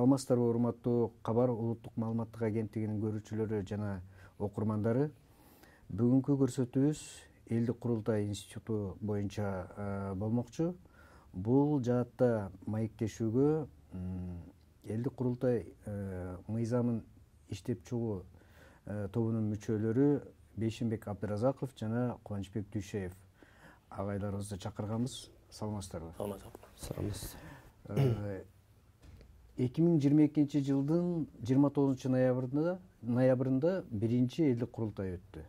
Саламатсыздарбы урматтуу Кабар улуттук маалыматтык агенттигинин көрүүчүлөрү жана окурмандары. Бүгүнкү көрсөтүүбүз Элдик курултай институту боюнча болмокчу. Бул жаатта маектешүүгө Элдик курултай мыйзамын иштеп чыгуу тобунун мүчөлөрү Бейшенбек Абдыразаков жана Кубанычбек Дүйшеев агайларыбызды чакырганбыз. Саламатсыздарбы? Саламатсыз. 2022 жылдын 29 ноябрында биринчи элдик курултай өттү.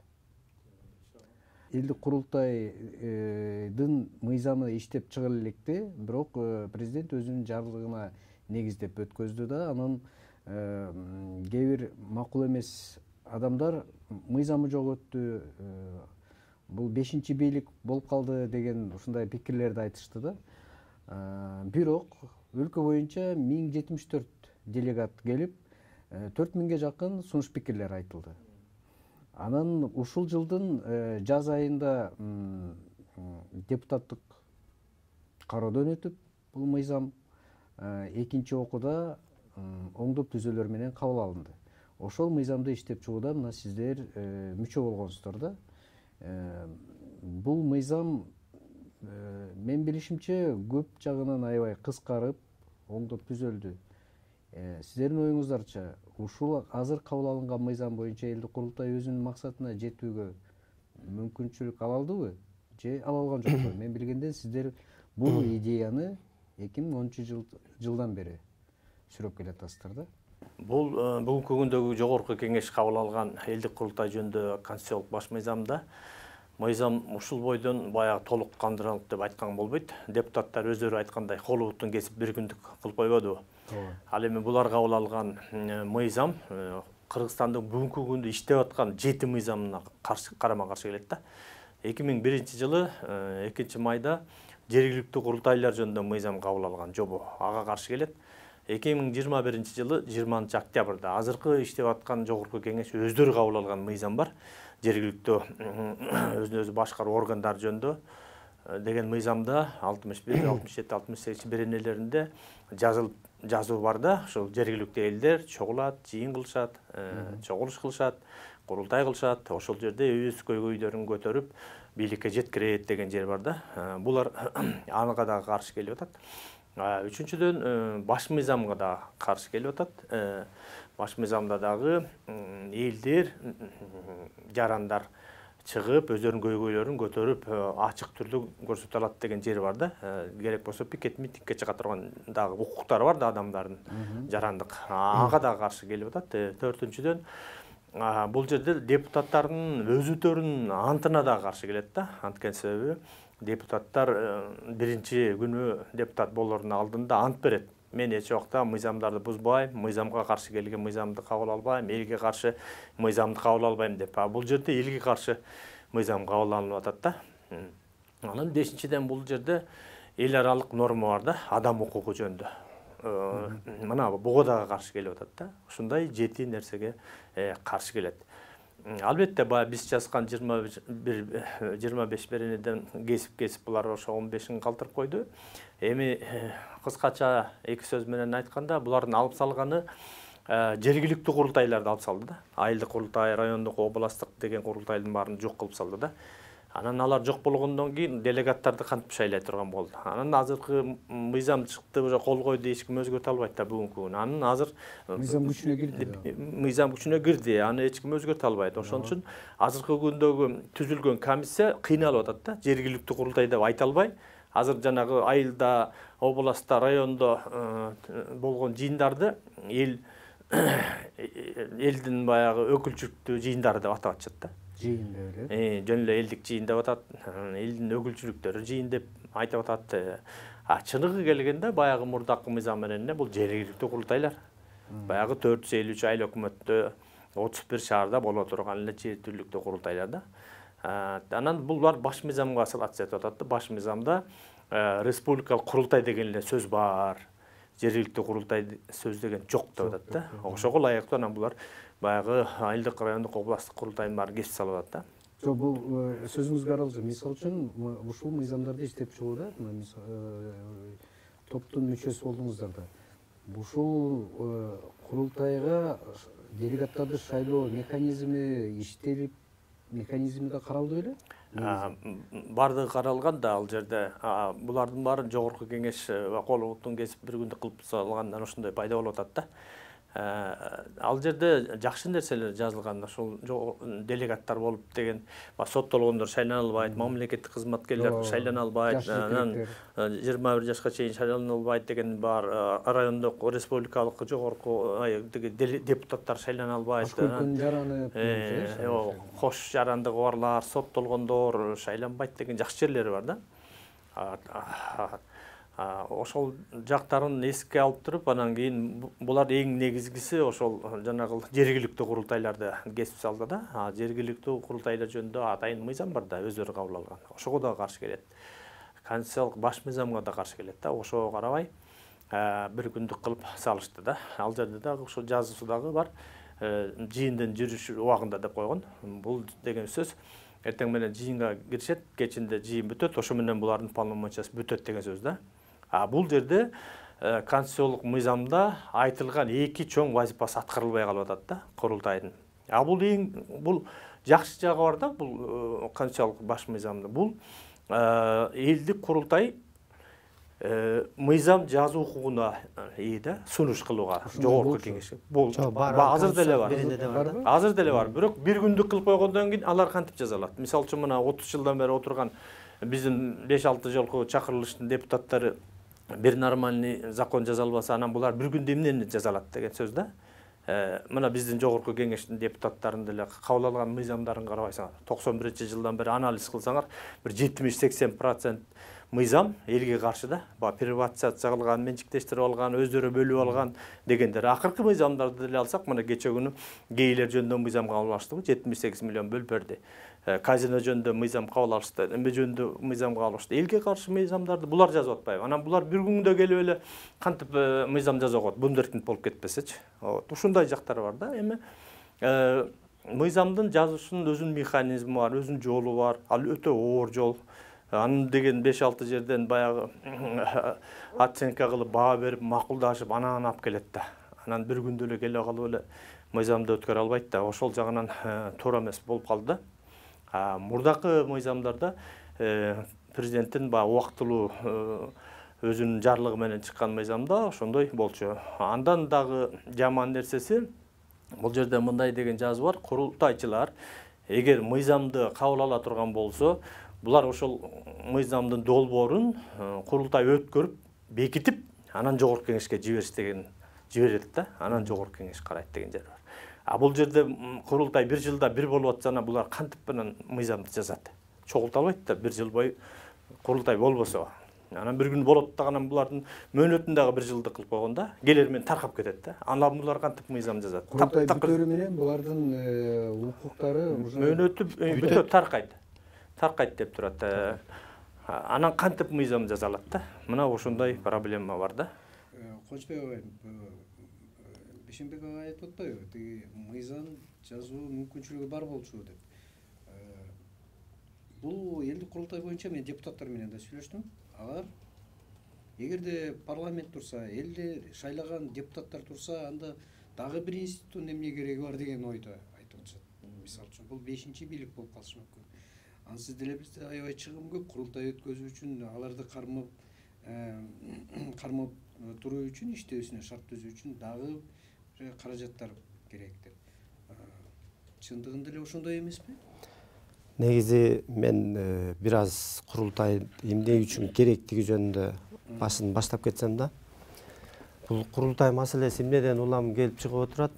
Элдик курултайдын мыйзамы иштеп чыгыла электе, бирок президент өзүнүн жарлыгына негиздеп өткөздү да, анан кээ бир макул эмес адамдар мыйзамы жок өттү, бул 5-чи бийлик болуп калды деген ушундай пикирлерди айтышты да. Бирок өлкө боюнча 1074 делегат келип, 4000ге жакын сунуш пикирлер айтылды. Анан ушул жылдын жаз айында депутаттык кароодон өтүп, бул мыйзам экинчи окууда оңдоп түзөлөр менен кабыл алынды. Ошол мыйзамды иштеп чыгууда мына сиздер мүчө болгонсуздар да. Бул мыйзам мен билишимче көп жагынан аябай кыскарып, оңдоп түзөлдү. Сиздердин оюңуздарча, ушул азыр кабыл алынган мыйзам боюнча элдик курултай өзүнүн максатына жетүүгө мүмкүнчүлүк ала алдыбы, же ала алган жокпу? Мен билгенден сиздер бул идеяны 2010 жылдан бери сүрөп келатасыздар да. Бул бүгүнкү күндөгү жогорку кеңеш кабыл алган элдик курултай жөнүндө конституциялык баш мыйзамда мыйзам ушул бойдон баягы толук кандырылып деп айткан болбойт. Депутаттар өздөрү айткандай колу бутун кесип бир күндүк кылып койбодубу. Ал эми булар кабыл алган мыйзам Кыргызстандын бүгүнкү күндө иштеп аткан 7 мыйзамына карама-каршы келет да. 2001 жылы 2 майда жергиликтүү курултайлар жөнүндө мыйзам кабыл алган жобо ага каршы келет. 2021 жылы 20 октябрда азыркы иштеп аткан жогорку кеңеш өздөрү кабыл алган мыйзам бар. Жергиликтүү өзүн өзү башкаруу органдары жөнүндө деген мыйзамда 61, 67, 68 беренелеринде жазуу бар да. Ошол жергиликтүү элдер чогулат, жыйын кылышат, чогулуш кылышат, курултай кылышат. Ошол жерде өз көйгөйлөрүн көтөрүп, бийликке жеткирет деген жер бар да. Булар анага да каршы келип атат. Үчүнчүдөн баш мыйзамга да каршы келип атат. Баш мыйзамда дагы элдер, жарандар чыгып, өздөрүнүн көйгөйлөрүн көтөрүп, ачык түрдө көрсөтө алат деген жери бар да. Керек болсо пикет митингге чыга турган дагы укуктары бар да адамдардын, жарандык. Ага да каршы келип атат. Төртүнчүдөн бул жерде депутаттардын өзүтөрүнүн антына да каршы келет да. Анткени себеби депутаттар биринчи күнү депутат болоордун алдында ант берет. Мен эч убакта мыйзамдарды бузбайм, мыйзамга каршы келген мыйзамды кабыл албайм, элге каршы мыйзамды кабыл албайм деп. Бул жерде элге каршы мыйзам кабыл алынып атат да. Анан бешинчиден бул жерде эл аралык норма бар да, адам укугу жөнүндө. Мына буга дагы каршы келип атат да. Ушундай 7 нерсеге каршы келет. Албетте биз жазган 25 беренеден кесип булар ошо 15-ин калтырып койду. Эми кыскача эки сөз менен айтканда, булардын алып салганы жергиликтүү курултайларды алып салды да. Айылдык курултай, райондук, областтык деген курултайдын баарын жок кылып салды да. Анан алар жок болгондон кийин делегаттарды кантип шайлай турган болду. Анан азыркы мыйзам чыкты, уже кол койду, эч ким өзгөртө албайт да бүгүнкү күнү. Анан азыр мыйзам күчүнө кирди. Мыйзам күчүнө кирди, аны эч ким өзгөртө албайт. Ошон үчүн азыркы күндөгү түзүлгөн комиссия кыйналып атат да. Жергиликтүү курултай деп айта албай, азыр жанагы айылда, областта, райондо болгон жыйындарды элдин баягы өкүлчүлүктүү жыйындары деп атап атышат да. Жыйын деп эле. Жөн эле элдик жыйын деп атат, элдин өкүлчүлүктөрү жыйын деп айтып атат. Чыныгы келгенде баягы мурдакы мыйзам менен бул жергиликтүү курултайлар. Баягы 453 айыл өкмөттө 31 шаарда боло турган эле жер түрлүктүү курултайлар да. Анан булар баш мыйзамга салат этип атат. Баш мыйзамда республикалык курултай деген эле сөз бар. Жергиликтүү курултай сөз деген жок деп атат да. Ошого ылайыктуу анан булар баягы айылдык, райондук, областтык курултайдын баарын кесип салып атат да. Бул сөзүңүзгө аралашып, мисалы үчүн ушул мыйзамдарды иштеп чыгууда топтун мүчөсү болдуңуздар да. ушул курултайга делегаттарды шайлоо механизми иштелип, механизми да каралды беле? Бардыгы каралган да ал жерде. Булардын баарын жогорку кеңеш колубуттун кесип бир күндүк кылып салгандан ушундай пайда болуп атат да. Ал жерде жакшы нерселер жазылган. Ошол делегаттар болуп деген соттолгондор шайлана албайт, мамлекеттик кызматкерлер шайлана албайт, анан 21 жашка чейин шайлана албайт деген бар, райондук, республикалык жогорку депутаттар шайлана албайт. Кош жарандыгы барлар, соттолгондор шайланбайт деген жакшы жерлери бар да. Ошол жактарын эске алып туруп, анан кийин булар эң негизгиси ошол жанагы жергиликтүү курултайларды кесип салды да. Жергиликтүү курултайлар жөнүндө атайын мыйзам бар да, өздөрү кабыл алган. Ошого да каршы келет. Конституциялык баш мыйзамга да каршы келет да. Ошого карабай бир күндүк кылып салышты да. Ал жерде дагы ошол жазуусу дагы бар. Жыйындын жүрүш убагында деп койгон. Бул деген сөз эртең менен жыйынга киришет, кечинде жыйын бүтөт, ошо менен булардын полномочиясы бүтөт деген сөз да. Бул жерде конституциялык мыйзамда айтылган эки чоң вазифасы аткарылбай калып атат да курултайдын. Бул жакшы жагы бар да, бул конституциялык баш мыйзамда. Бул элдик курултай мыйзам жазуу укугуна ээ да, сунуш кылууга жогорку кеңеш. Бул азыр деле бар. Азыр деле бар. Бирок бир күндүк кылып койгондон кийин алар кантип жаза алат? Мисалы үчүн мына 30 жылдан бери отурган биздин 5-6 жолку чакырылыштын депутаттары бир нормальный закон жаза албаса, анан булар бир күндө эмнени жаза алат деген сөз да. Мына биздин жогорку кеңештин депутаттарын деле кабыл алган мыйзамдарын карабайсыңар. 91-жылдан бери анализ кылсаңар, бир 70-80% мыйзам элге каршы да. Приватизация кылган, менчиктештирип алган, өздөрү бөлүп алган дегендер. Акыркы мыйзамдарды деле алсак, мына кече күнү гейлер жөнүндө мыйзам кабыл алыштыбы, 78 миллион бөлүп берди. Казино жөнүндө мыйзам кабыл алышты, эме жөнүндө мыйзам кабыл алышты. Элге каршы мыйзамдарды булар жазып атпайбы? Анан булар бир күндө келип эле кантип мыйзам жазып атат, бундеркинд болуп кетпесечи. Ушундай жактары бар да. Эми мыйзамдын жазуусунун өзүнүн механизми бар, өзүнүн жолу бар. Ал өтө оор жол. Анын деген 5-6 жерден баягы оценка кылып, баа берип, макулдашып, анан алып келет да. Анан бир күндө эле келе калып эле мыйзамды өткөрө албайт да. Ошол жагынан туура эмес болуп калды да. Мурдакы мыйзамдарда президенттин убактылуу өзүнүн жарлыгы менен чыккан мыйзамда ошондой болчу. Андан дагы жаман нерсеси, бул жерде мындай деген жазуу бар: курултайчылар эгер мыйзамды кабыл ала турган болсо, булар ошол мыйзамдын долбоорун курултай өткөрүп, бекитип, анан жогорку кеңешке жиберет да, анан жогорку кеңеш карайт деген жер бар. Бул жерде курултай бир жылда бир болуп атса, булар кантип менен мыйзамды жазат? Чогулта албайт да, бир жыл бою курултай болбосо. Анан бир күн болот да, анан булардын мөөнөтүн дагы бир жылдык кылып койгонда, келер менен таркап кетет да. Анан булар кантип мыйзам жазат? Курултай бүтөрү менен булардын укуктары мөөнөтү бүтөт, таркайт деп турат. Анан кантип мыйзам жаза алат да? Мына ошондой проблема бар да. Кочбек агай, Бейшенбек агай айтып атпайбы? Тиги мыйзам жазуу мүмкүнчүлүгү бар болчу деп. Бул элдик курултай боюнча мен депутаттар менен да сүйлөштүм. Алар эгерде парламент турса, элди шайлаган депутаттар турса, анда дагы бир институттун эмне кереги бар деген ойдо айтып атышат. Мисалы үчүн бул 5-чи бийлик болуп калышы мүмкүн. Ансыз деле бизде аябай чыгым көп, курултай өткөзүү үчүн, аларды кармап туруу үчүн, иштөөсүнө шарт түзүү үчүн дагы каражаттар керектир. Чындыгында эле ошондой эмеспи? Негизи мен бир аз курултай эмне үчүн керектиги жөнүндө баштап кетсем да. Бул курултай маселеси эмнеден улам келип чыгып отурат?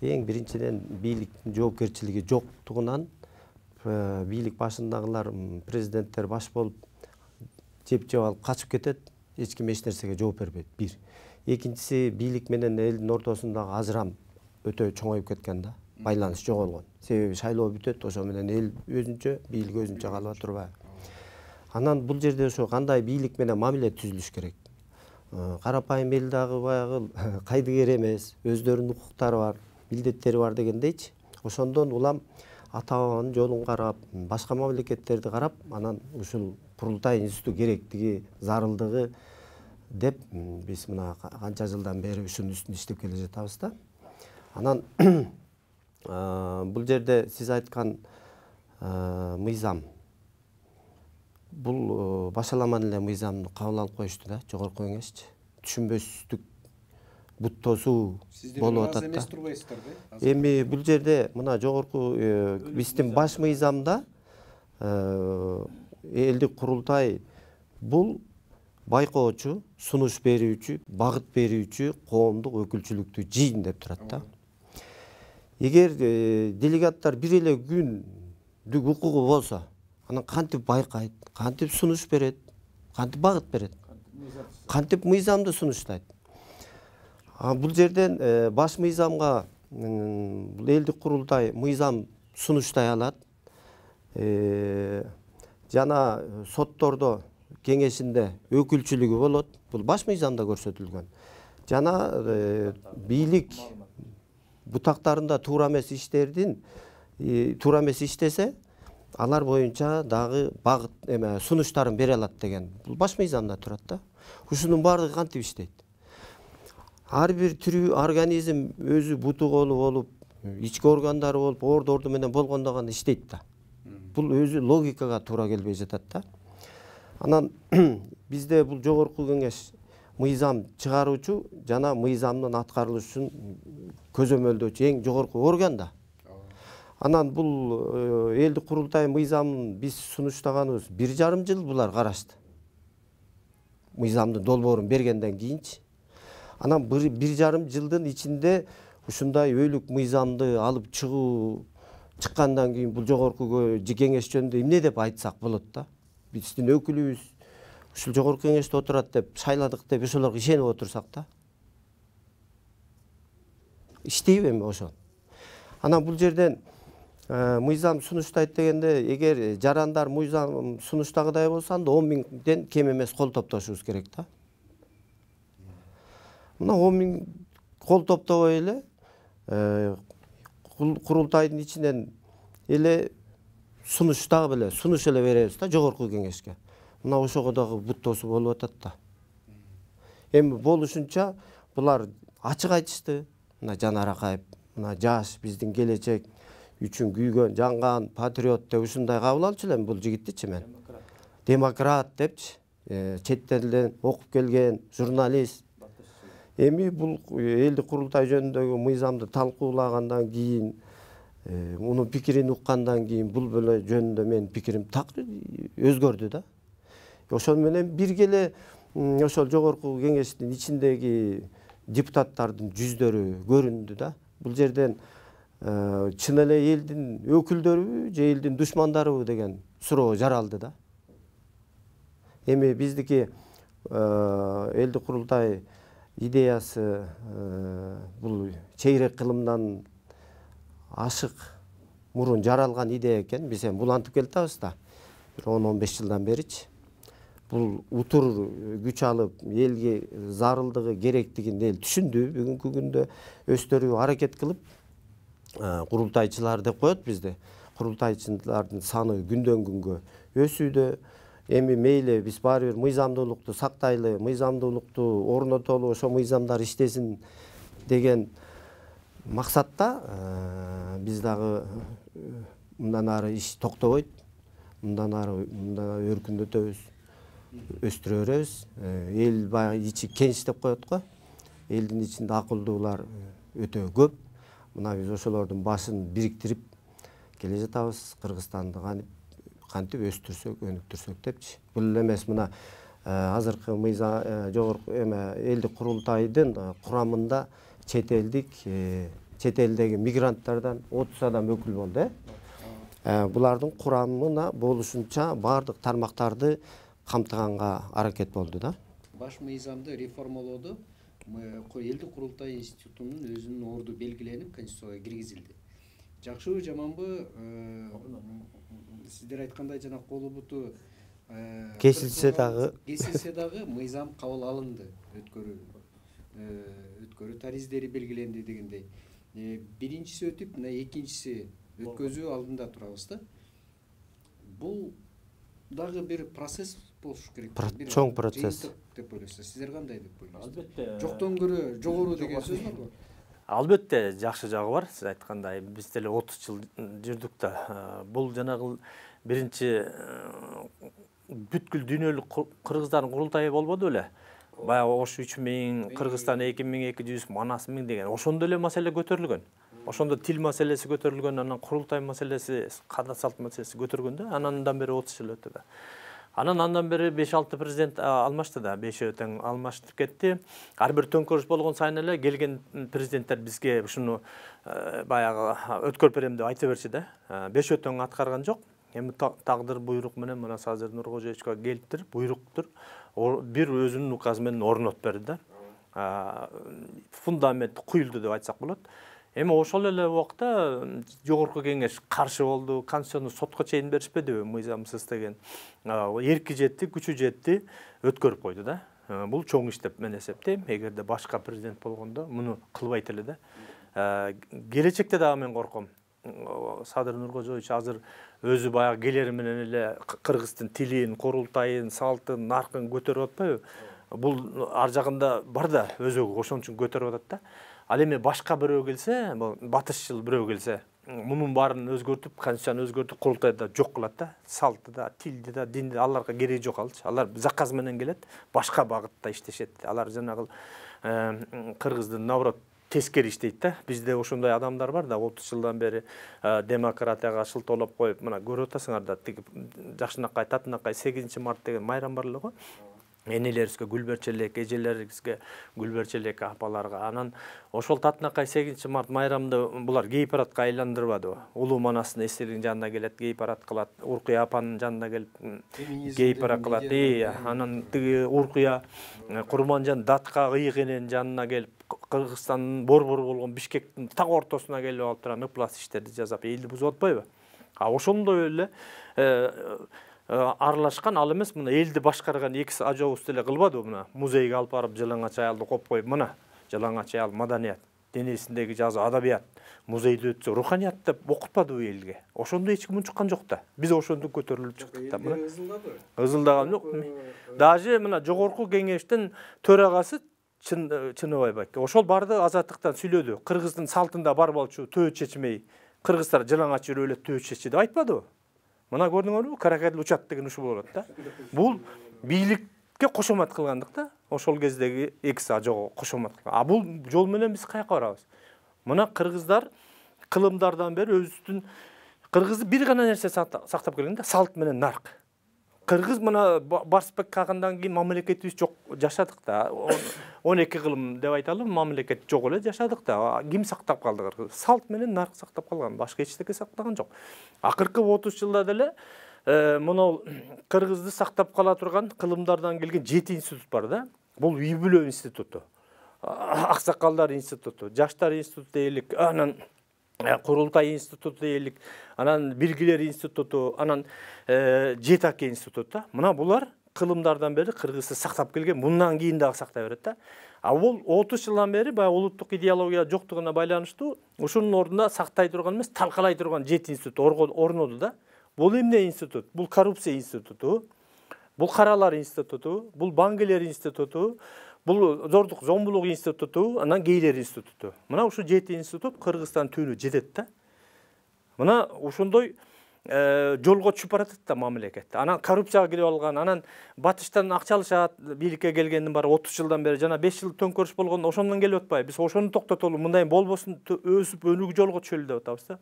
Эң биринчиден бийликтин жоопкерчилиги жоктугунан, бийлик башындагылар, президенттер баш болуп жеп алып качып кетет, эч ким эч нерсеге жооп бербейт. Бир. Экинчиси, бийлик менен элдин ортосундагы ажырам өтө чоңоюп кеткен да. Байланыш жоголгон. Себеби шайлоо бүтөт, ошо менен эл өзүнчө, бийлик өзүнчө калып турбайбы. Анан бул жерде ошо кандай бийлик менен мамиле түзүлүш керек. Карапайым эл дагы баягы кайдыгер эмес, өздөрүнүн укуктары бар, милдеттери бар дегендейчи. Ошондон улам ата-бабанын жолун карап, башка мамлекеттерди карап, анан ушул курултай институту керектиги, зарылдыгы деп биз мына канча жылдан бери ушунун үстүндө иштеп келе жатабыз да. Анан бул жерде сиз айткан мыйзам, бул башаламан эле мыйзамды кабыл алып коюшту да жогорку кеңешчи. Түшүнбөстүк бут тосуу болуп атат да. Эми бул жерде мына жогорку биздин баш мыйзамда элдик курултай бул байкоочу, сунуш берүүчү, багыт берүүчү коомдук өкүлчүлүктү жыйын деп турат да. Эгер делегаттар бир эле күндүк укугу болсо, анан кантип байкайт, кантип сунуш берет, кантип багыт берет, кантип мыйзамды сунуштайт. Бул жерден баш мыйзамга бул элдик курултай мыйзам сунуштай алат. Жана соттордо кеңешинде өкүлчүлүгү болот. Бул баш мыйзамда көрсөтүлгөн. Жана бийлик бутактарында туура эмес иштердин туура эмес иштесе, алар боюнча дагы багыт сунуштарын бере алат деген. Бул баш мыйзамда турат да. Ушунун баардыгы кантип иштейт? Ар бир тирүү организм өзү буту колу болуп, ички органдары болуп, орду менен болгондо гана иштейт да. Бул өзү логикага туура келбей жатат да. Анан бизде бул жогорку кеңеш мыйзам чыгаруучу жана мыйзамдын аткарылышын көзөмөлдөөчү эң жогорку орган да. Анан бул элдик курултай мыйзамын биз сунуштаганыбыз 1,5 жыл булар карашты. Мыйзамдын долбоорун бергенден кийинчи. Анан 1,5 жылдын ичинде ушундай өйлүк мыйзамды алып чыккандан кийин бул жогорку кеңеш жөнүндө эмне деп айтсак болот да. Биздин өкүлүбүз ушул жогорку кеңеште отурат деп шайладык деп ошолорго ишенип отурсак да. Иштейби эми ошол. Анан бул жерден мыйзам сунуштайт дегенде, эгер жарандар мыйзам сунуштагыдай болсо, анда 10.000ден кем эмес кол топтошубуз керек да. Мына 10.000 кол топтобой эле курултайдын ичинен эле сунуш эле беребиз да жогорку кеңешке. Мына ошого дагы бут тосуу болуп атат да. Эми болушунча булар ачык айтышты. Мына Жанар Акаев, мына жаш биздин келечек үчүн күйгөн, жанган патриот деп ушундай кабыл алчу элем бул жигиттичи мен. Демократ депчи, чет элден окуп келген журналист. Эми бул элдик курултай жөнүндөгү мыйзамды талкуулагандан кийин, мунун пикирин уккандан кийин бул бөлө жөнүндө менин пикирим так өзгөрдү да. Ошол менен бирге эле ошол жогорку кеңештин ичиндеги депутаттардын жүздөрү көрүндү да. Бул жерден чын эле элдин өкүлдөрүбү же элдин душмандарыбы деген суроо жаралды да. Эми биздики элдик курултай идеясы бул чейрек кылымдан ашык мурун жаралган идея экен. Биз эми булантып келатабыз да. 10-15 жылдан беричи. Бул утур күч алып, элге зарылдыгы, керектигин эл түшүндү. Бүгүнкү күндө өстөрүү аракет кылып, курултайчылар деп коет бизде. Курултайчылардын саны күндөн күнгө өсүүдө. Эми мейли биз баары бир мыйзамдуулукту сактайлы, мыйзамдуулукту орнотолу, ошо мыйзамдар иштесин деген максатта биз дагы мындан ары иш токтобойт. Мындан ары өркүндөтөбүз, өстүрө беребиз. Эл баягы ичи кенч деп коет го. Элдин ичинде акылдуулар өтө көп. Мына биз ошолордун башын бириктирип келе жатабыз. Кыргызстанды кантип өстүрсөк, өнүктүрсөк депчи. Бул эмес мына азыркы жогорку элдик курултайдын курамында чет элдеги мигранттардан 30 адам өкүл болду. Булардын курамына болушунча баардык тармактарды камтыганга аракет болду да. Баш мыйзамды реформалоодо элдик курултай институтунун өзүнүн орду белгиленип конституцияга киргизилди. Жакшыбы жаманбы, сиздер айткандай жана колу буту кесилсе дагы мыйзам кабыл алынды, өткөрүү тариздери белгиленди дегендей. Биринчиси өтүп, мына экинчиси өткөзүү алдында турабыз да. Бул дагы бир процесс болуш керек. Чоң процесс деп ойлойсуз. Сиздер кандай деп ойлойсуз? Албетте. Жоктон көрө жогору деген сөз бар. Албетте жакшы жагы бар. Сиз айткандай биз деле 30 жыл жүрдүк да. Бул жанагы биринчи бүткүл дүйнөлүк кыргыздардын курултайы болбоду беле? Баягы Ош 3000, Кыргызстан 2200, Манас 1000 деген. Ошондо эле маселе көтөрүлгөн. Ошондо тил маселеси көтөрүлгөн, анан курултай маселеси, кадат салт маселеси көтөргөндө, андан бери 30 жыл өтү да. Андан бери 5-6 президент алмашты да, 5 тең алмашып кетти. Ар бир төңкөрүш болгон сайын эле келген президенттер бизге ушуну баягы өткөрүп берем деп айта берчү да. 5 тең аткарган жок. Эми тагдыр буйрук менен мына Сазыр Нуркожоевичке келиптир, буйруктур. Бир өзүнүн указы менен орнотуп берди да. Фундамент куюлду деп айтсак болот. Эми ошол эле убакта жогорку кеңеш каршы болду, конституцияны сотко чейин беришпедиби, мыйзамсыз деген. Эрки жетти, күчү жетти, өткөрүп койду да. Бул чоң иш деп мен эсептейм. Эгерде башка президент болгондо муну кылбайт эле да. Келечекте дагы мен корком. Садыр Нуркожоевич азыр өзү баягы келери менен эле кыргыздын тилин, курултайын, салтын, наркын көтөрүп атпайбы? Бул ар жагында бар да, өзөгү ошон үчүн көтөрүп атат да. Ал эми башка бирөө келсе, батышчыл бирөө келсе, мунун баарын өзгөртүп, конституцияны өзгөртүп, курултайда жок кылат да, салтты да, тилди да, динди аларга кереги жок алчы. Алар заказ менен келет, башка багытта иштешет. Алар жанагы кыргыздын наоборот тескери иштейт да. Бизде ошондой адамдар бар да, 30 жылдан бери демократияга шылтоолоп коюп, мына көрүп атасыңар да, жакшынакай, татынакай 8 март деген майрам бар эле го. Энелерибизге гүлберчелек, эжелерибизге гүлберчелек, апаларга. Анан ошол татынакай 8 март майрамды булар гей парадка айландырбадыбы? Улуу Манастын эстелигинин жанына келет, гей парад кылат. Уркуя апанын жанына келип гей парад кылат. Анан тиги Уркуя Курманжан Датка ыйыгынын жанына келип, Кыргызстандын борбору болгон Бишкектин так ортосуна келип алып турган ыплас иштерди жасап, элди бузуп атпайбы? Ошондой эле аралашкан, ал эмес мына элди башкарган экс ажообуз деле кылбадыбы? Мына музейге алып барып жалаңач аялды коюп коюп, мына жалаңач аял маданият, денесиндеги жазуу адабият, музейде өтсө руханият деп окутпадыбы элге? Ошондо эч ким унчуккан жок да. Биз ошондо көтөрүлүп чыктык да. Мына ызылдаган жок. Даже мына жогорку кеңештин төрагасы Чыныбай байке ошол барды азаттыктан сүйлөдү. Кыргыздын салтында бар болчу төөт чечмей, кыргыздар жалаңач жүрүп эле төөт чечти деп айтпадыбы? Мына көрдүңөрбү? Каракайдыл учат деген ушул болот да. Бул бийликке кошомат кылгандык да. Ошол кездеги экс ажого кошомат кылган. Бул жол менен биз каяка барабыз? Мына кыргыздар кылымдардан бери өзүбүздүн кыргызды бир гана нерсе сактап келген да, салт менен нарк. Кыргыз мына Барсбек кагындан кийин мамлекетибиз жок жашадык да. 12 кылым деп айталым, мамлекет жок эле жашадык да. Ким сактап калды кыргыз? Салт менен нарк сактап калган, башка эчтеке сактаган жок. Акыркы 30 жылда деле мына кыргызды сактап кала турган кылымдардан келген 7 институт бар да. Бул үй бүлө институту, аксакалдар институту, жаштар институту дейлик, анан Курултай институту дейлик, анан Билгилер институту, анан Жетаке институту. Мына булар кылымдардан бери кыргызды сактап келген, мындан кийин дагы сактай берет да. Бул 30 жылдан бери баягы улуттук идеология жоктугуна байланыштуу, ушунун ордуна сактай турган эмес, талкалай турган 7 институт орноду да. Бул эмне институт? Бул коррупция институту, бул каралар институту, бул баңгелер институту, бул зордук зомбулук институту, анан гейлер институту. Мына ушу 7 институт Кыргызстан түбүнө жетет да. Мына ошондой жолго түшүп баратат да мамлекет. Анан коррупцияга кирип алган, анан батыштан акча алышат, бийликке келгендин баары 30 жылдан бери жана 5 жыл төңкөрүш болгондо ошондон келип атпайбы? Биз ошону токтотолу, мындай болбосун, өсүп өнүгүү жолго түшөлү деп атабыз да.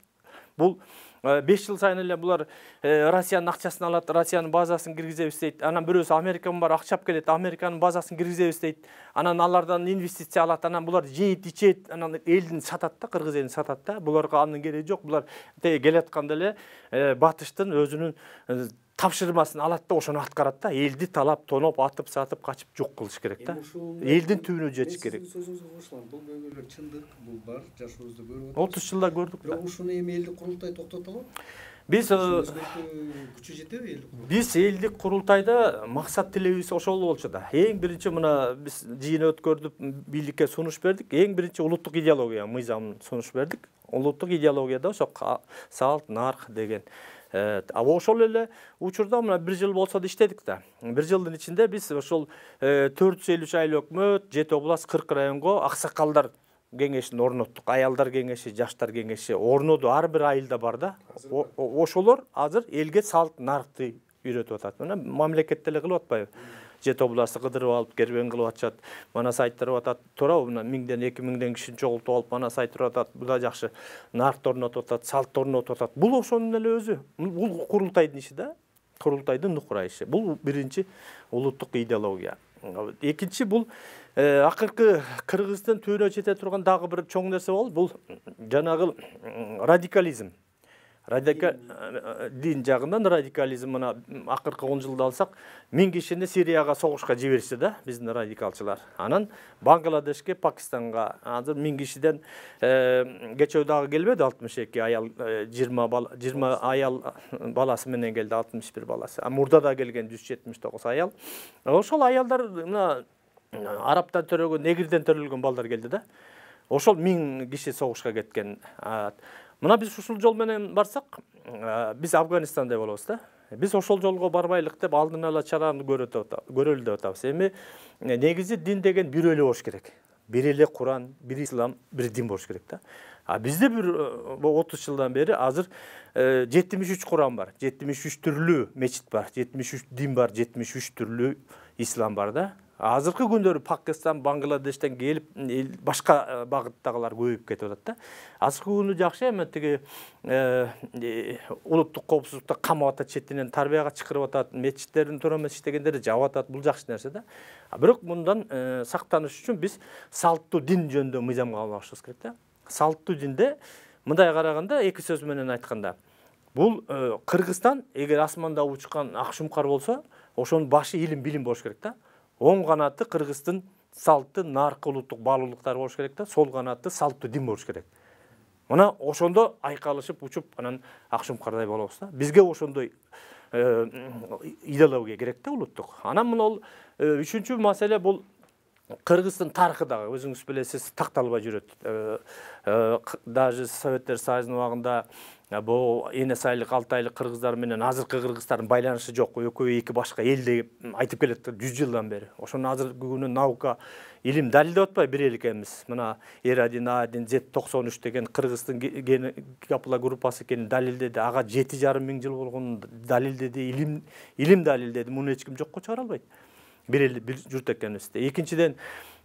Бул 5 жыл сайын эле булар Россиянын акчасын алат, Россиянын базасын киргизебиз дейт. Анан бирөөсү Американын бар акчап келет, Американын базасын киргизебиз дейт. Анан алардан инвестиция алат, анан булар жейт, ичет, анан элдин сатат да, кыргыз элин сатат да. Буларга анын кереги жок. Булар келатканда эле батыштын өзүнүн тапшырмасын алат да, ошону аткарат да. Элди талап, тоноп, атып, сатып, качып жок кылыш керек да. Элдин түбүнө жетиш керек. Сөзүңүзгө кошулам. Бул көйгөйлөр чындык, бул бар, жашообузда көрүп атабыз. 30 жылда көрдүк да. Бирок ушуну эми элдик курултай токтото алат? Биз күчү жетеби элдик? Биз элдик курултайда максат тилебиз ошол болчу да. Эң биринчи мына биз жыйын өткөрдүп, бийликке сунуш бердик. Эң биринчи улуттук идеология мыйзамын сунуш бердик. Улуттук идеологияда ошо салт, нарк деген Ошол эле учурда мына 1 жыл болсо да иштедик да. 1 жылдын ичинде биз ошол 453 айыл өкмөт, 7 област, 40 районго аксакалдар кеңешин орноттук. Аялдар кеңеши, жаштар кеңеши орноду ар бир айылда бар да. Ошолор азыр элге салт нарыкты үйрөтүп атат. Мына мамлекет деле кылып атпайбы? 7 областты кыдырып алып, кербен кылып атышат, манас айттырып атат. Туурабы? Мына 1000ден 2000ден кишини чогултуп алып, манас айттырып атат. Бул да жакшы нарыкты орнотуп атат, салтты орнотуп атат. Бул ошонун эле өзү. Бул курултайдын иши да. Курултайдын нукура иши. Бул биринчи улуттук идеология. Экинчи бул акыркы Кыргыздын төбөнө жете турган дагы бир чоң нерсе болду. Бул жанагы радикализм. Дин жагынан радикализм мына акыркы 10 жылда алсак 1000 кишини Сирияга согушка жиберишти да биздин радикалчылар. Анан Бангладешке, Пакистанга азыр 1000 кишиден кечөө дагы келбеди 62 аял 20 аял баласы менен келди 61 баласы. Мурда да келген 179 аял. Ошол аялдар мына арабтан төрөгөн, негирден төрөлгөн балдар келди да. Ошол 1000 киши согушка кеткен. Мына биз ушул жол менен барсак, биз Афганистанда болобуз да. Биз ошол жолго барбайлык деп алдын ала чараны көрөлү деп атабыз. Эми негизи дин деген бир эле болуш керек. Бир эле Куран, бир ислам, бир дин болуш керек да. Бизде бир 30 жылдан бери азыр 73 Куран бар, 73 түрлүү мечит бар, 73 дин бар, 73 түрлүү ислам бар да. Азыркы күндөрү Пакистан, Бангладештен келип, башка багыттагылар көбөйүп кетип атат да. Азыркы күндө жакшы эми тиги улуттук коопсуздукта камап атат, четинен тарбияга чакырып атат, мечиттердин туура эмес иштегендерди жаап атат. Бул жакшы нерсе да. Бирок мындан сактаныш үчүн биз салттуу дин жөнүндө мыйзамга албашыбыз керек да. Салттуу динде мындай караганда эки сөз менен айтканда, бул Кыргызстан эгер асманда учкан ак шумкар болсо, ошонун башы илим билим болуш керек да. Оң канаты Кыргыздын салттуу наркы улуттук баалуулуктары болуш керек да, сол канаты салттуу дин болуш керек. Мына ошондо айкалышып учуп, анан ак шумкардай болобуз да. Бизге ошондой идеология керек да улуттук. Анан мына үчүнчү маселе бул Кыргыздын тарыхы дагы өзүңүз билесиз такталбай жүрөт. Даже Советтер Союзунун убагында бул эне сайлык 6 айлык кыргыздар менен азыркы кыргыздардын байланышы жок. Экөө эки башка эл деп айтып келет 100 жылдан бери. Ошону азыркы күнү наука, илим далилдеп атпайбы бир эл экенбиз. Мына R1, A1, Z93 деген Кыргыздын гепло группасы экенин далилдеди. Ага 7,5 миң жыл болгонун далилдеди, илим далилдеди. Муну эч ким жокко чыгара албайт. Бир эл бир журт экенибизди. Экинчиден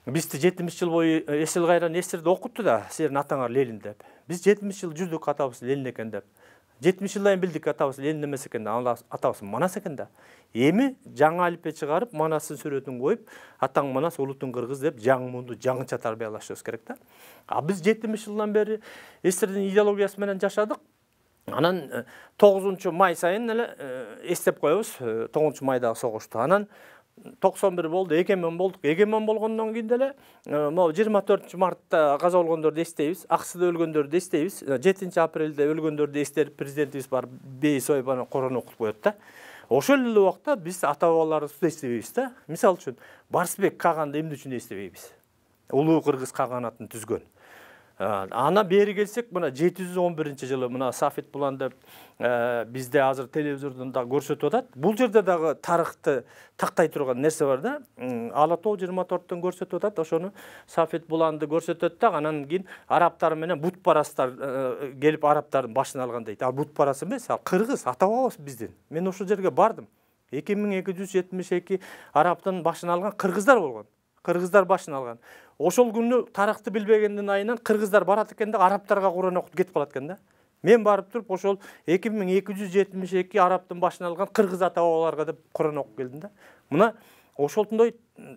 бизди 70 жыл бою эсил кайран эстерди окутту да, силердин атаңар Ленин деп. Биз 70 жыл жүрдүк атабыз Ленин экен деп. 70 жылдан кийин билдик атабыз Ленин эмес экен да, атабыз Манас экен да. Эми жаңы алипе чыгарып, Манастын сүрөтүн коюп, атаң Манас улутун кыргыз деп жаңы мунду жаңыча тарбиялашыбыз керек да. Биз 70 жылдан бери эстердин идеологиясы менен жашадык. Анан 9 май сайын эле эстеп коебуз. 9 майдагы согушту. Анан 91 болду, эгемен болдук. Эгемен болгондон кийин деле могу 24 мартта каза болгондорду эстейбиз, Аксыда өлгөндөрдү эстейбиз, 7 апрелде өлгөндөрдү эстеп президентибиз бар бейис ойбаны корон окуп коет да. Ошол эле убакта биз ата бабаларыбызды эстебейбиз да. Мисалы үчүн Барсбек Каганды эмне үчүн эстебейбиз? Улуу кыргыз каганатын түзгөн. Ана бери келсек, мына 711-жылы мына Сафит Булан деп бизде азыр телевизордон да көрсөтүп атат. Бул жерде дагы тарыхты тактай турган нерсе бар да. Ала Тоо 24-төн көрсөтүп атат. Ошону Сафит Буланды көрсөтөт да, анан кийин арабтар менен бутпарастар келип арабтардын башын алган дейт. Ал бутпарас эмес, ал кыргыз ата бабабыз биздин. Мен ошол жерге бардым. 2272 арабтын башын алган кыргыздар болгон. Кыргыздар башын алган. Ошол күнү тарыхты билбегендин айынан кыргыздар барат экен да, арабтарга Куран окуп кетип калат экен да. Мен барып туруп ошол 2272 арабтын башын алган кыргыз ата бабаларга деп Куран окуп келдим да. Мына ошолтондой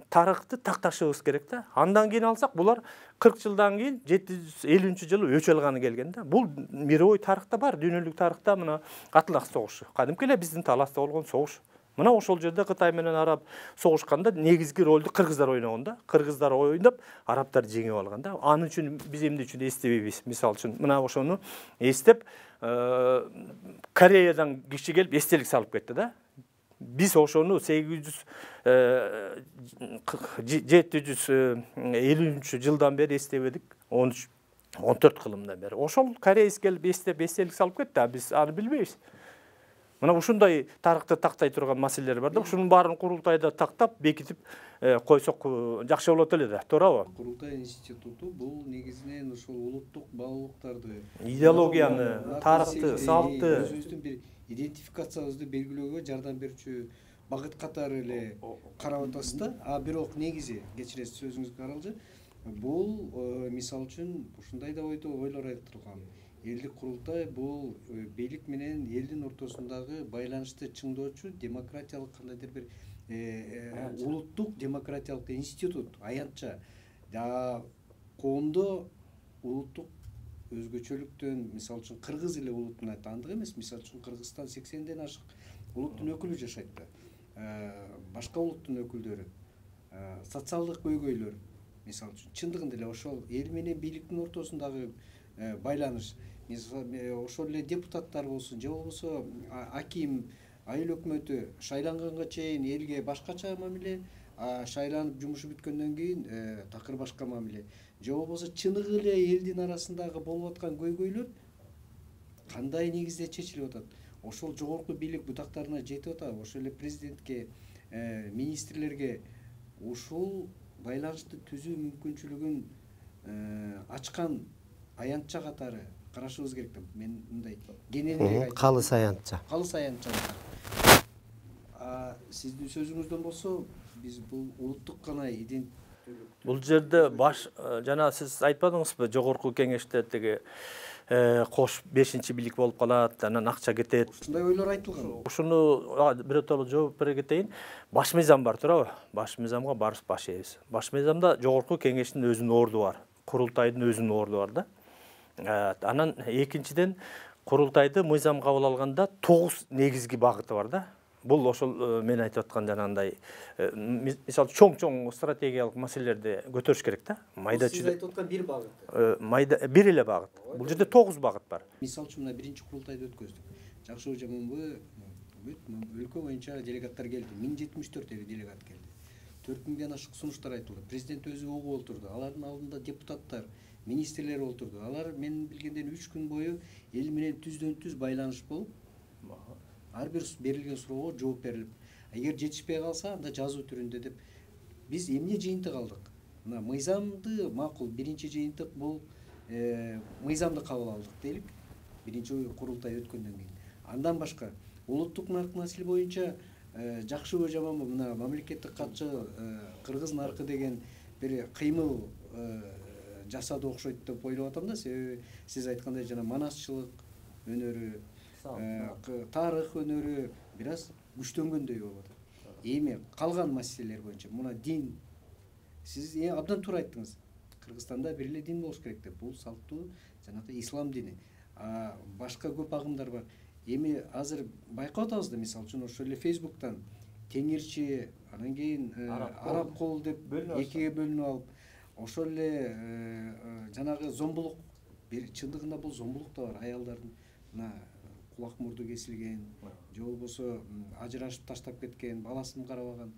тарыхты такташыбыз керек да. Андан кийин алсак, булар 40 жылдан кийин 750-жылы өч алганы келген да. Бул мировой тарыхта бар, дүйнөлүк тарыхта мына Атлас согушу. Кадимки эле биздин таласта болгон согуш. Мына ошол жерде Кытай менен араб согушканда негизги ролду кыргыздар ойногон да. Кыргыздар ойноп, арабтар жеңип алган да. Анын үчүн биз эмне үчүн эстебейбиз? Мисалы үчүн мына ошону эстеп, Кореядан киши келип эстелик салып кетти да. Биз ошону 750-жылдан бери эстебедик. 14 кылымдан бери. Ошол кореец келип эстеп эстелик салып кетти, биз аны билбейбиз. Мына ушундай тарыхты тактай турган маселелер бар да, ушунун баарын курултайда тактап, бекитип койсок жакшы болот эле да, туурабы? Курултай институту бул негизинен ошол улуттук баалуулуктарды, Идеологияны, тарыхты, салты, өзүбүздүн бир идентификациябызды белгилөөгө жардам берүүчү багыт катары эле карап атасыз да. А бирок негизи, кечиресиз сөзүңүзгө каралжы, бул мисалы үчүн ушундай да ойлор айтылган. Элдик курултай бул бийлик менен элдин ортосундагы байланышты чыңдоочу демократиялык кандайдыр бир улуттук демократиялык институт, аянтча. Коомдо улуттук өзгөчөлүктөн, мисалы үчүн кыргыз эле улутуна таандык эмес. Мисалы үчүн Кыргызстан 80ден ашык улуттун өкүлү жашайт да. Башка улуттун өкүлдөрү, социалдык көйгөйлөр, мисалы үчүн чындыгында эле ошол эл менен бийликтин ортосундагы байланыш, ошол эле депутаттар болсун, же болбосо аким, айыл өкмөтү шайланганга чейин элге башкача мамиле, шайланып жумушу бүткөндөн кийин такыр башка мамиле. Же болбосо чыныгы эле элдин арасындагы болуп аткан көйгөйлөр кандай негизде чечилип атат? Ошол жогорку бийлик бутактарына жетип атабы? Ошол эле президентке, министрлерге ушул байланышты түзүү мүмкүнчүлүгүн ачкан аянтча катары карашыбыз керек да. Мен мындай кененирээк айтам. Калыс аянтча. Калыс аянтча. Сиздин сөзүңүздөн болсо, биз бул улуттук гана Бул жерде баш жана сиз айтпадыңызбы, жогорку кеңеште теги кош 5-чи бийлик болуп калат, анан акча кетет. Ушундай ойлор айтылган. Ушуну биротоло жооп бере кетейин. Баш мыйзам бар, туурабы? Баш мыйзамга барыбыз баш ийбиз. Баш мыйзамда жогорку кеңештин өзүнүн орду бар, курултайдын өзүнүн орду бар да. Анан экинчиден курултайды мыйзам кабыл алганда 9 негизги багыты бар да. Бул ошол мен айтып аткан жанагындай мисалы чоң стратегиялык маселелерди көтөрүш керек да. Майда Сиз айтып аткан бир багыт. Майда бир эле багыт. Бул жерде 9 багыт бар. Мисалы үчүн мына биринчи курултайды өткөздүк. Жакшы жаманбы өлкө боюнча делегаттар келди. 1074 делегат келди. 4000ден ашык сунуштар айтылды. Президент өзү угуп отурду. Алардын алдында депутаттар, министрлер отурду. Алар менин билгенден 3 күн бою эл менен түздөн түз байланыш болуп, ар бир берилген суроого жооп берилип, эгер жетишпей калса, анда жазуу түрүндө деп биз эмне жыйынтык алдык? Мына мыйзамды макул, биринчи жыйынтык бул мыйзамды кабыл алдык дейлик. Биринчи курултай өткөндөн кийин. Андан башка улуттук нарк маселе боюнча жакшыбы жаманбы, мына мамлекеттик катчы кыргыз наркы деген бир кыймыл жасады окшойт деп ойлоп атам да. Себеби сиз айткандай жана манасчылык өнөрү, тарых өнөрү бир аз күчтөнгөндөй болуп атат. Эми калган маселелер боюнча мына дин, сиз абдан туура айттыңыз. Кыргызстанда бир эле дин болуш керек деп. Бул салттуу жанагы ислам дини. Башка көп агымдар бар. Эми азыр байкап атабыз да, мисалы үчүн ошол эле Facebook'тан теңирчи, анан кийин араб кол деп экиге бөлүнүп алып, ошол эле жанагы зомбулук, бир чындыгында бул зомбулук да бар. Аялдардын мына кулак мурду кесилген, же болбосо ажырашып таштап кеткен, баласын карабаган,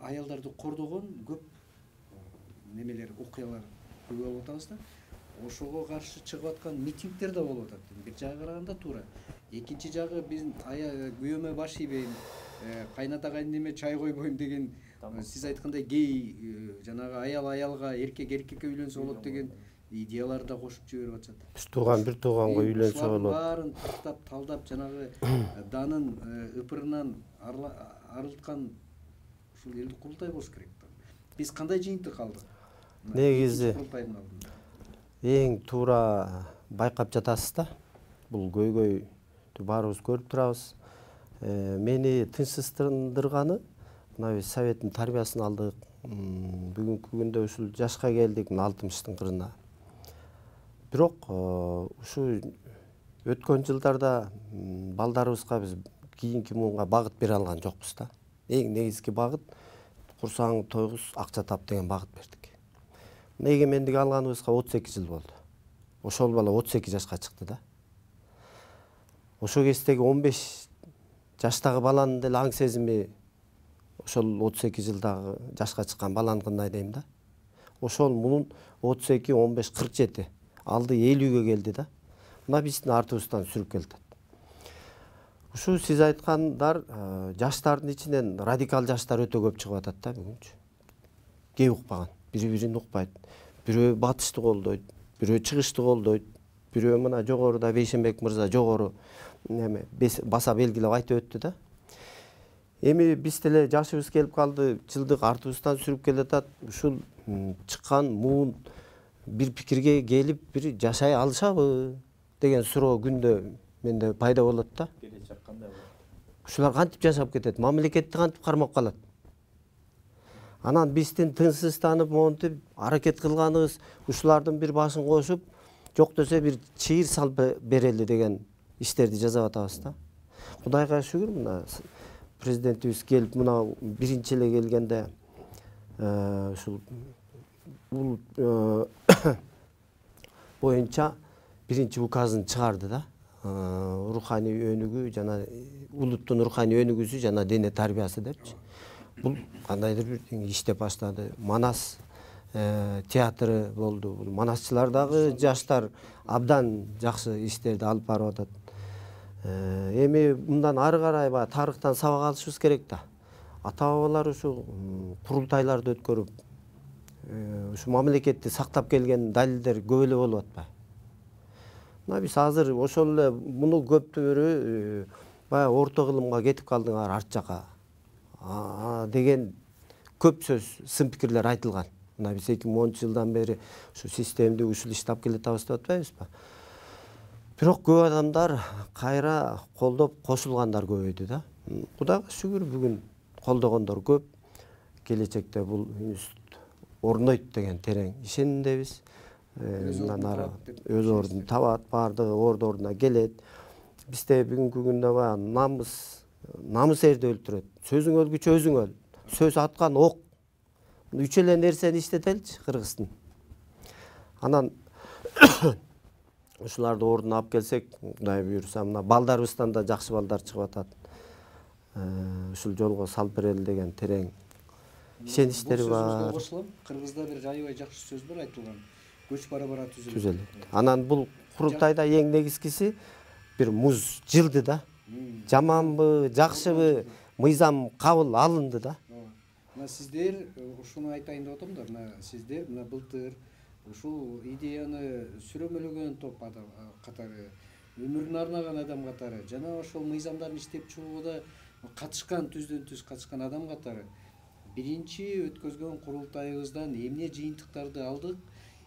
аялдарды кордогон көп немелер, окуялар көрүп алып атабыз да. Ошого каршы чыгып аткан митингдер да болуп атат. Бир жагы караганда туура. Экинчи жагы биздин күйөөмө баш ийбейм, кайната кайнеме чай койбойм деген, сиз айткандай гей, жанагы аял аялга, эркек эркекке үйлөнсө болот деген идеяларды да кошуп жиберип атышат. Биз тууган бир тууганга үйлөнсө болот. Баарын тактап, талдап, жанагы данын ыпырынан арылткан ушул элдик курултай болуш керек. Биз кандай жыйынтык алдык? Негизи эң туура байкап жатасыз да. Бул көйгөйдү баарыбыз көрүп турабыз. Мени тынчсыздырганы, мына биз советтин тарбиясын алдык. Бүгүнкү күндө ушул жашка келдик, 60-тын кырына. Бирок ушу өткөн жылдарда балдарыбызга биз кийинки муунга багыт бере алган жокпуз да. Эң негизги багыт курсаң тойгуз, акча тап деген багыт бердик. Эгемендик алганыбызга 32 жыл болду. Ошол бала 32 жашка чыкты да. Ошол кездеги 15 жаштагы баланын деле аң сезими ошол 32 жылдагы жашка чыккан баланыкындай дейм да. Ошол мунун 32, 15, 47 алды 50-ге келди да. Мына биздин артыбыздан сүрүп келди. Ушу сиз айткандар жаштардын ичинен радикал жаштар өтө көп чыгып атат да бүгүнчү. Кээ укпаган, бири-бирин укпайт. Бирөө батышты колдойт, бирөө чыгышты колдойт, бирөө мына жогоруда Бейшенбек мырза жогору неме баса белгилеп айтып өттү да. Эми биз деле жашыбыз келип калды, жылдык артыбыздан сүрүп келатат. Ушул чыккан муун бир пикирге келип бир жашай алышабы деген суроо күндө менде пайда болот да. Ушулар кантип жашап кетет, мамлекетти кантип кармап калат. Анан биздин тынчсызданып монтип аракет кылганыбыз ушулардын бир башын кошуп, жок десе бир чыйыр салып берели деген иштерди жасап атабыз да. Кудайга шүгүр, мына президентибиз келип мына биринчи эле келгенде ушул бул боюнча биринчи указын чыгарды да. Руханий өнүгүү жана улуттун руханий өнүгүүсү жана дене тарбиясы депчи. Бул кандайдыр бир иштеп баштады. Манас театры болду. Бул манасчылар дагы жаштар абдан жакшы иштерди алып барып атат. Эми мындан ары карай тарыхтан сабак алышыбыз керек да. Ата-бабалар ушу курултайларды өткөрүп, ушу мамлекетти сактап келген далилдер көп эле болуп атпайбы? Мына биз азыр ошол эле муну көптөрү баягы орто кылымга кетип калдыңар арт жака деген көп сөз, сын пикирлер айтылган. Мына биз 2010-жылдан бери ушу системди ушул иштеп келатабыз деп атпайбызбы? Бирок көп адамдар кайра колдоп кошулгандар көбөйдү да. Кудайга шүгүр бүгүн колдогондор көп. Келечекте бул институт орнойт деген терең ишенимдебиз. Мындан ары өз ордун табат, бардыгы ордуна келет. Бизде бүгүнкү күндө намыс эрди өлтүрөт. Сөзүң өлгүчө өзүң өл. Сөз аткан ок. 3 эле нерсени иштетеличи Кыргыздын. Анан ушуларды ордуна алып келсек, Кудай буйрса, мына балдарыбыздан да жакшы балдар чыгып атат. Ушул жолго салып берели деген терең ишеничтери бар. Кыргызда бир аябай жакшы сөз бар айтылган. Көч бара-бара түзөлөт. Анан бул курултайда эң негизгиси бир муз жылды да. Жаманбы, жакшыбы мыйзам кабыл алынды да. Мына сиздер ушуну айтайын деп атам да. Мына сиздер мына былтыр ушул идеяны сүрөмөлөгөн топ катары, өмүрүн арнаган адам катары, жана ошол мыйзамдарды иштеп чыгууда катышкан, түздөн-түз катышкан адам катары биринчи өткөзгөн курултайыбыздан эмне жыйынтыктарды алдык,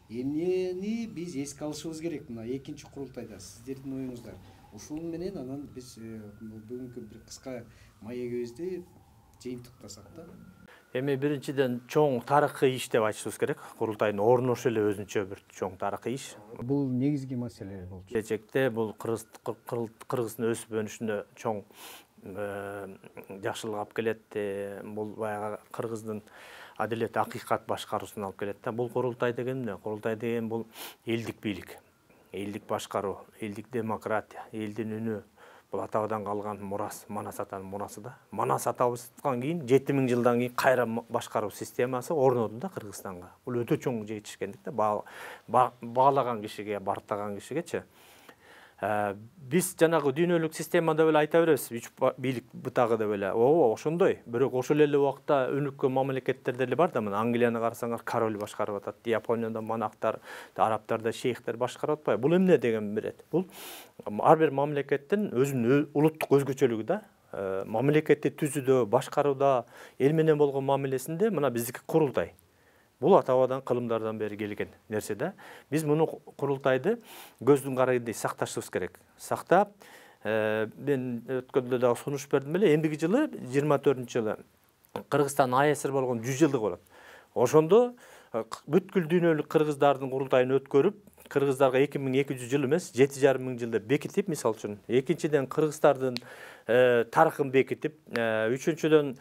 эмнени биз эске алышыбыз керек мына экинчи курултайда сиздердин оюңуздар. Ушул менен анан биз бүгүнкү бир кыска маегибизди жыйынтыктасак да. Эми биринчиден чоң тарыхый иш деп айтышыбыз керек. Курултайдын орну ошол эле өзүнчө бир чоң тарыхый иш. Бул негизги маселе болчу. Келечекте бул Кыргыздын өсүп өнүшүнө чоң жакшылык алып келет. Бул баягы Кыргыздын адилет, акыйкат башкаруусуна алып келет да. Бул курултай деген эмне? Курултай деген бул элдик бийлик, элдик башкаруу, элдик демократия, элдин үнү. Бул атабыздан калган мурас, Манас атанын мурасы да. Манас атабыздан кийин 7000 жылдан кийин кайра башкаруу системасы орноду да Кыргызстанга. Бул өтө чоң жетишкендик да, баалаган кишиге, бартаган кишигечи. Биз жанагы дүйнөлүк системада эле айта беребиз, үч бийлик бутагы деп эле. Ошондой. Бирок ошол эле убакта өнүккөн мамлекеттер деле бар да, мына Англияны карасаңар, король башкарып атат. Японияда монахтар, арабтарда шейхтер башкарып атпайбы? Бул эмне деген берет? Бул ар бир мамлекеттин өзүнүн улуттук өзгөчөлүгү да. Мамлекетти түзүүдө, башкарууда, эл менен болгон мамилесинде мына биздики курултай. Бул ата-бабадан кылымдардан бери келген нерсе да. Биз муну курултайды көздүн карайындай сакташыбыз керек. Сактап, мен өткөндө дагы сунуш бердим эле, эндиги жылы 24-жылы Кыргызстан АЭС болгон 100 жылдык болот. Ошондо бүткүл дүйнөлүк кыргыздардын курултайын өткөрүп, кыргыздарга 2200 жыл эмес, 7500 жылда бекитип, мисалы үчүн. Экинчиден кыргыздардын тарыхын бекитип, үчүнчүдөн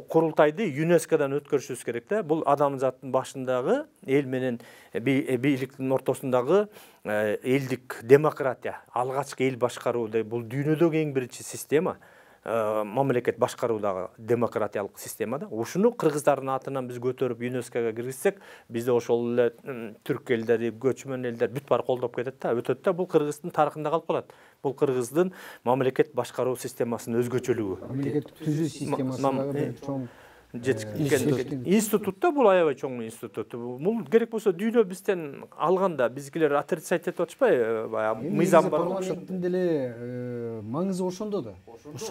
курултайды ЮНЕСКОдан өткөрүшүбүз керек да. Бул адамзаттын башындагы эл менен бийликтин ортосундагы элдик демократия, алгачкы эл башкаруу, бул дүйнөдөгү эң биринчи система. мамлекет башкаруудагы демократиялык системада. Ушуну кыргыздардын атынан биз көтөрүп ЮНЕСКОга киргизсек, бизде ошол эле түрк элдери, көчмөн элдер бүт баары колдоп кетет да, өтөт да, бул Кыргыздын тарыхында калып калат. Бул Кыргыздын мамлекет башкаруу системасынын өзгөчөлүгү. Мамлекет түзүү системасындагы бир чоң институтта бул аябай чоң институт. Бул керек болсо дүйнө бизден алганда бизгилер отрицать этип атышпайбы? Баягы мыйзам бар. Парламенттин деле маңызы ошондо да.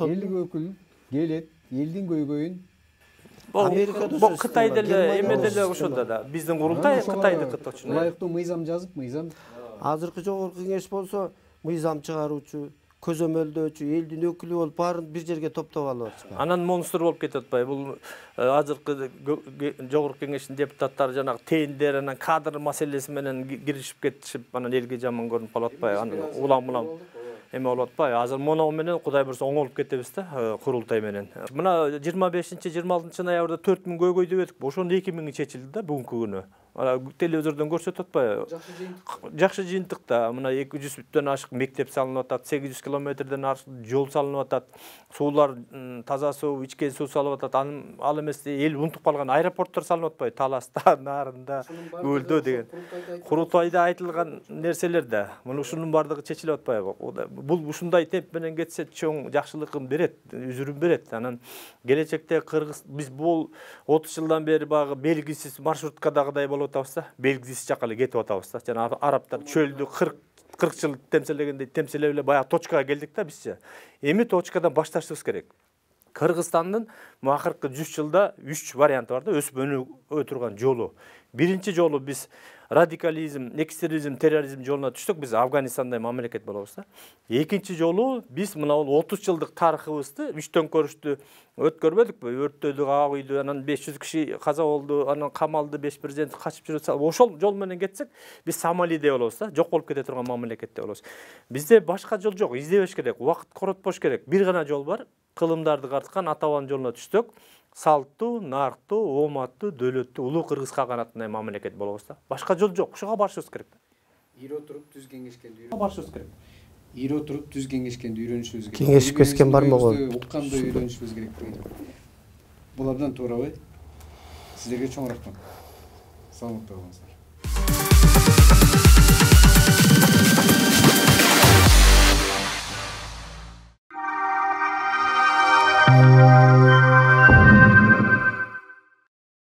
Элдик өкүл келет, элдин көйгөйүн Бул Кытай деле, эме деле ошондо да. Биздин курултай Кытайды кыттыкчу. Ылайыктуу мыйзам жазып, мыйзам Азыркы жогорку кеңеш болсо мыйзам чыгаруучу, көзөмөлдөөчү, элдин өкүлү болуп баарын бир жерге топтоп алып атышпайбы? Анан монстр болуп кетип атпайбы? Бул азыркы жогорку кеңештин депутаттары жанагы тендер, анан кадр маселеси менен киришип кетишип, анан элге жаман көрүнүп калып атпайбы? Анан улам эме болуп атпайбы? Азыр моноо менен Кудай буйрса оңолуп кетебиз да, курултай менен. Мына 25-26 ноябрда 4000 көйгөй деп едик. Ошонун 2000 чечилди да бүгүнкү күнү. Телевизордон көрсөтүп атпайбы? Жакшы жыйынтык да. Мына 200 ашык мектеп салынып атат, 800 километрден ашык жол салынып атат. Суулар таза суу, ичкен суу салып атат. Ал эмес эл унутуп калган аэропорттор салынып атпайбы? Таласта, Нарында, Көлдө деген. Курултайда айтылган нерселер да. Мына ушунун бардыгы чечилип атпайбы? Бул ушундай темп менен кетсе чоң жакшылыгын берет, үзүрүн берет. Анан келечекте Кыргыз биз бул 30 жылдан бери багы белгисиз маршруткадагыдай болуп атабыз да. Белгисиз жака эле кетип атабыз да. Жана арабтар чөлдү 40 жыл темселегендей темселеп эле баягы точкага келдик да бизче. Эми точкадан башташыбыз керек. Кыргызстандын акыркы 100 жылда 3 варианты бар да, өсүп өнүгө турган жолу. Биринчи жолу биз радикализм, экстремизм, терроризм жолуна түштүк, биз Афганистандай мамлекет болобуз да. Экинчи жолу биз мына 30 жылдык тарыхыбызды, үчтөн көрүштү өткөрбөдүкпү? Өрттөдүк ак үйдү, анан 500 киши каза болду, анан камалды, 5 президент качып жүрөт. Ошол жол менен кетсек, биз Сомалиде болобуз да, жок болуп кете турган мамлекетте болобуз. Бизде башка жол жок, издебеш керек, убакыт коротпош керек. Бир гана жол бар, кылымдарды карткан атабан жолуна түштүк. Салттуу, нарктуу, ооматтуу, дөөлөттүү, улуу Кыргыз каганатындай мамлекет болобуз да. Башка жол жок, ушуга барышыбыз керек. Ири отуруп түз кеңешкенди барышыбыз керек. Ири отуруп түз кеңешкенди үйрөнүшүбүз керек. Кеңешип өскөн бармы го? Укканды үйрөнүшүбүз керек. Бул абдан туура бай. Сиздерге чоң рахмат. Саламатта болуңуздар.